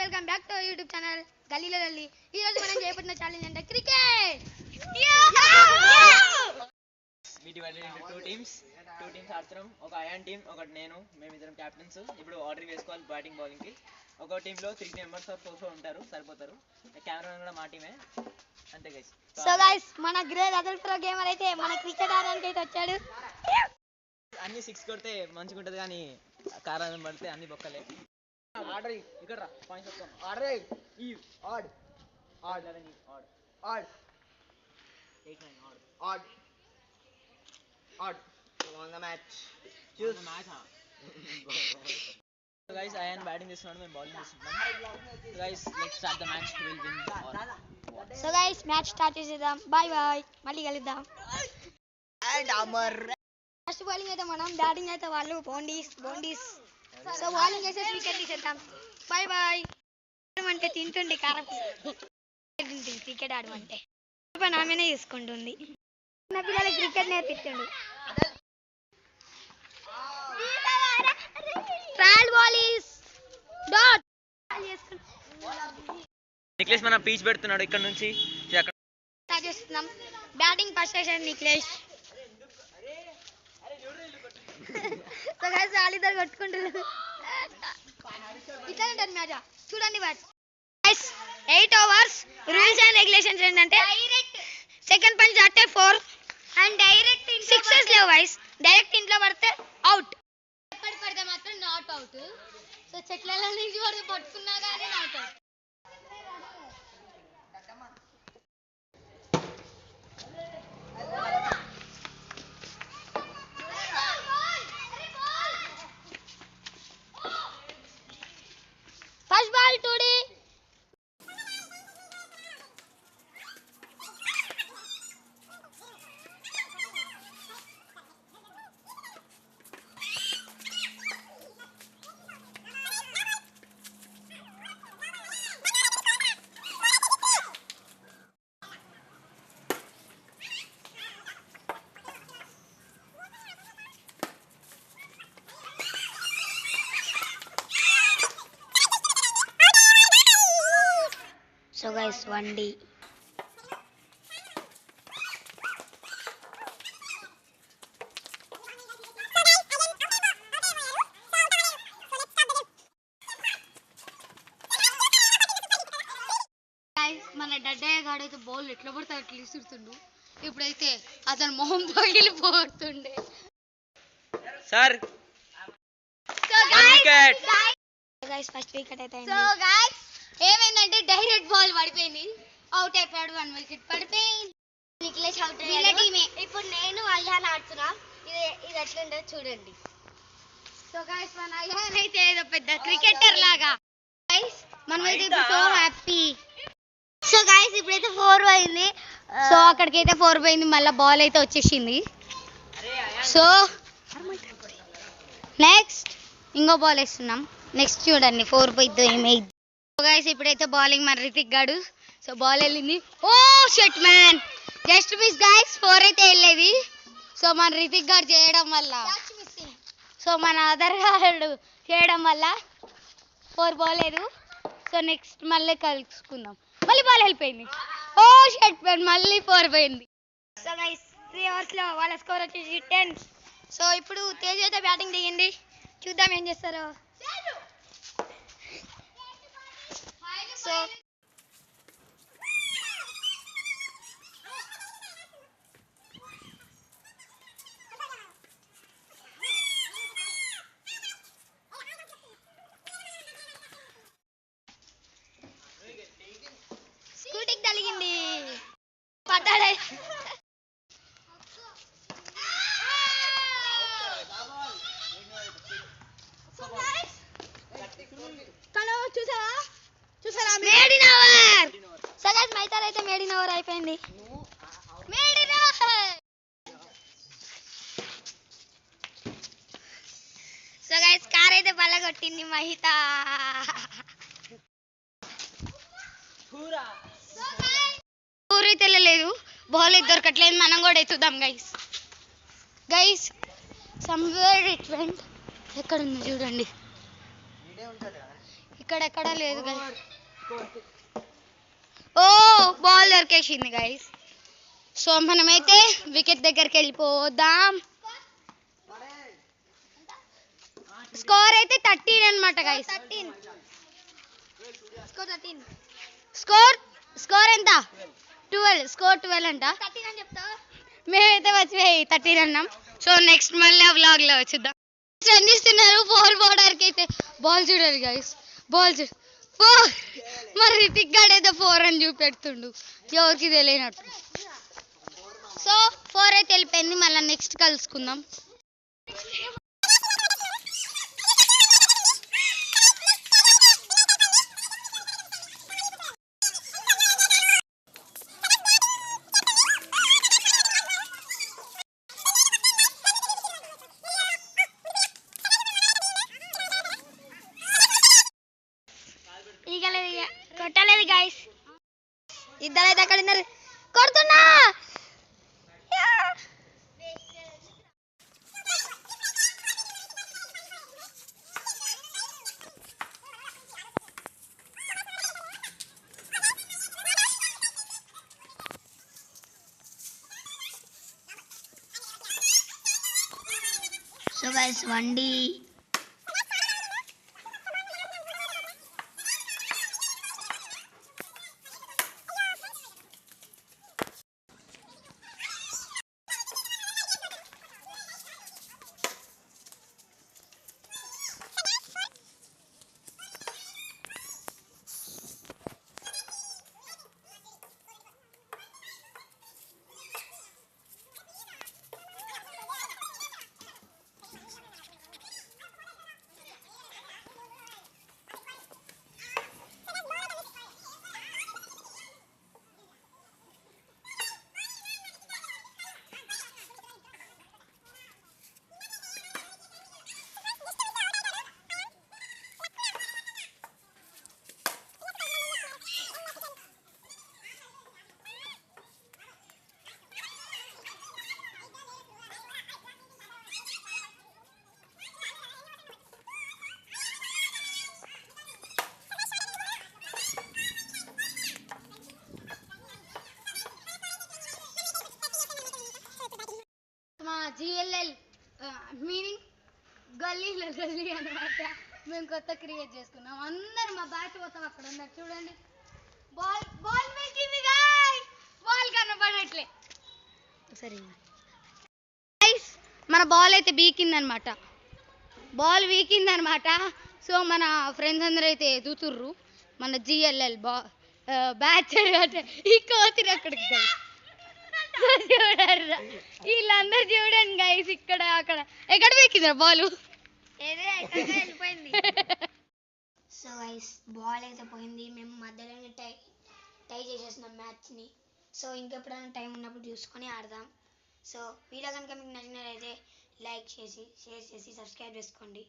Welcome back to YouTube channel గల్లీలో గల్లీ. ఈ రోజు మనం చేయబోతున్న ఛాలెంజ్ అంటే cricket. We divided into two teams ఆడుతున్నాం. ఒక అయాన్ టీం, ఒకటి నేను. మేమిద్దరం క్యాప్టెన్స్. ఇప్పుడు ఆర్డర్ వేసుకోవాలి బ్యాటింగ్ బౌలింగ్ కి. ఒక టీంలో 3 మెంబర్స్ ఆర్ 4 ఉంటారు, సరిపోతారు. కెమెరామెన్ కూడా మా టీమే. అంతే గైస్. సో గైస్ మన గ్రేట్ అడల్ట్ ప్రో గేమర్ అయితే మన క్రికెట్ ఆడడానికి అయితే వచ్చాడు. అన్ని 6 కొడితే మంచిగా ఉంటుంది, కానీ కారణం పడితే అన్ని బొక్కలే. ఆర్డర్ ఇక్కడ రా, పాయింట్స్ వస్తాం. ఆర్డర్ ఈ odd odd 11 odd odd 8 9 odd odd odd on the match. Choose the match. So guys, I am batting this round, మేము bowling చేస్తున్నాం. So guys, let's start the match. We will win or what? So guys match start చేసేద్దాం. By by, మళ్ళీ కలుద్దాం. And Amar. First bowling అయితే మనం, batting అయితే వాళ్ళు. Boundaries. So bowling చేసే వికెట్ తీసేద్దాం. Bye bye. అంటే తింటుండే కారం క్రికెట్ ఆడమంటే నామేనే తీసుకుంటుంది. చిన్న పిల్లలకి క్రికెట్ నేర్పిస్తుండు. Trial ball is dot. Niklesh మన పీచ్ పెడుతున్నాడు ఇక్కడ నుంచి అక్కడ స్టార్ట్ చేస్తున్నాం. బ్యాటింగ్ ఫస్ట్ చేశాడు నిక్లేష్. సో గైస్ వాళ్ళిద్దరు కొట్టుకుంటున్నారు. ఇట్లా ఉంటుంది మ్యాచ్. చూడండి bats. Guys 8 overs. Rules and regulations ఏంటంటే సెకండ్ పంచ్ అంటే 4 అండ్ డైరెక్ట్ సిక్సెస్ లేవు గైస్. డైరెక్ట్ ఇంట్లో పడితే అవుట్. ఎక్కడ పడితే మాత్రం నాట్ అవుట్. సో చెట్లలో నుంచి పడితే పట్టుకున్నా కానీ not out. First ball today. So guys, 1D. మన డడ్డయ్య గాడైతే బౌల్ ఎట్లా పడితే అట్లా ఇస్తుండు. ఇప్పుడైతే అతను మొహం పగిలిపోతుండే. సార్ గైస్ ఫస్ట్ వికెట్ అయితే సో గైస్ ఏమైందంటే డైరెక్ట్ బాల్ పడిపోయింది. అవుట్ అయిపోయాడు. 1 వికెట్ పడిపోయింది. నిక్లేష్ అవుట్ అయ్యాడు. ఇప్పుడు నేను అయ్యాన్ ఆడుతున్నా. ఇది ఎట్లా ఉండదు చూడండి. సో గైస్ మన అయ్యాన్ అయితే ఏదో పెద్ద క్రికెటర్ లాగా. గైస్ మనమైతే ఇప్పుడు సో హ్యాపీ. సో గైస్ ఇప్పుడైతే 4 అయింది. సో అక్కడికైతే 4 పోయింది. మళ్ళీ బాల్ అయితే వచ్చేసింది. సో నెక్స్ట్ ఇంకో బాల్ వేస్తున్నాం. నెక్స్ట్ చూడండి 4 పోయిద్దో ఏమైంది. గైస్ ఇప్పుడైతే బౌలింగ్ మన రితిక్ గాడు. సో బాల్ వెళ్ళింది. Oh shit man, just miss guys. 4 అయితే వెళ్ళేది. సో మన రితిక్ గాడు చేయడం వల్ల, సో మన అదర్ గాడు చేయడం వల్ల 4 పోలేదు. సో నెక్స్ట్ మళ్ళీ కలుసుకుందాం. మళ్ళీ బాల్ వెళ్ళిపోయింది. ఓ షట్ మ్యాన్, మళ్ళీ 4 పోయింది. సో గైస్ 3 ఓవర్స్లో వాళ్ళ స్కోర్ వచ్చేసి 10. సో ఇప్పుడు తేజ్ అయితే బ్యాటింగ్ దిగింది. చూద్దాం ఏం చేస్తారో. సో స్కూటీకి తగిలింది. పట్టాడే. చూసారా maiden over. So guys మైతాల్ అయితే మేడ్ ఇన్ అవర్ అయిపోయింది. Maiden over. So guys car అయితే బల్ల కొట్టింది మహిత. ఊరైతే వెళ్ళలేదు. బాల్ అయితే దొరకట్లేదు. మనం కూడా ఎత్తుదాం గైస్. Somewhere it went. ఎక్కడ ఉంది చూడండి. ఇక్కడెక్కడ లేదు guys. Score. ఓ బాల్ దొరికేసింది గైస్. సో మనమైతే వికెట్ దగ్గరికి వెళ్ళిపోదాం. స్కోర్ అయితే 13 అన్నమాట గైస్. స్కోర్ ఎంత? 12. స్కోర్ 12 అంట. మేమైతే వచ్చిపోయి 13 అన్నాం. సో నెక్స్ట్ మళ్ళీ ఆ వ్లాగ్ లో చూద్దాం. అందిస్తున్నారు 4 బోర్డర్కి అయితే. బాల్ చూడాలి గైస్, బాల్ చూడు. 4. మరి రితిక్ గాడు ఏదో 4 అని చూపెడుతుండు, ఎవరికి తెలియనట్టు. సో 4 అయితే వెళ్ళిపోయింది. మళ్ళీ నెక్స్ట్ కలుసుకుందాం. కొట్టలేదు గైస్, ఇద్దరైతే అక్కడ ఉన్నారు. కొడుతున్నా. సో గైస్ వండి జిఎల్ఎల్ మీనింగ్ గల్లీ అన్నమాట. మేము కొత్త క్రియేట్ చేసుకున్నాం. అందరు మా బ్యాచ్ మొత్తం అక్కడ ఉన్నారు చూడండి. బాల్ బాల్ వేసింది గాయ్స్, బాల్ కనపడట్లే. సరే గైస్, మన బాల్ అయితే వీకిందనమాట. బాల్ వీకిందనమాట. సో మన ఫ్రెండ్స్ అందరూ అయితే ఎదుగుతుర్రు. మన జిఎల్ఎల్ బ్యాచ్ ఈ కోతిని అక్కడికి గైస్ చూడర్రా, వీళ్ళందరూ చూడండి గైస్. ఇక్కడ అక్కడ ఎక్కడ వీకిందిరా బాల్? వెళ్ళిపోయింది. సో గైస్ బాల్ అయితే పోయింది. మేము మధ్యలోనే టై చేసేసినాం మ్యాచ్ని. సో ఇంకెప్పుడైనా టైం ఉన్నప్పుడు చూసుకొని ఆడదాం. సో వీడియో కనుక మీకు నచ్చినట్లయితే లైక్ చేసి షేర్ చేసి సబ్స్క్రైబ్ చేసుకోండి.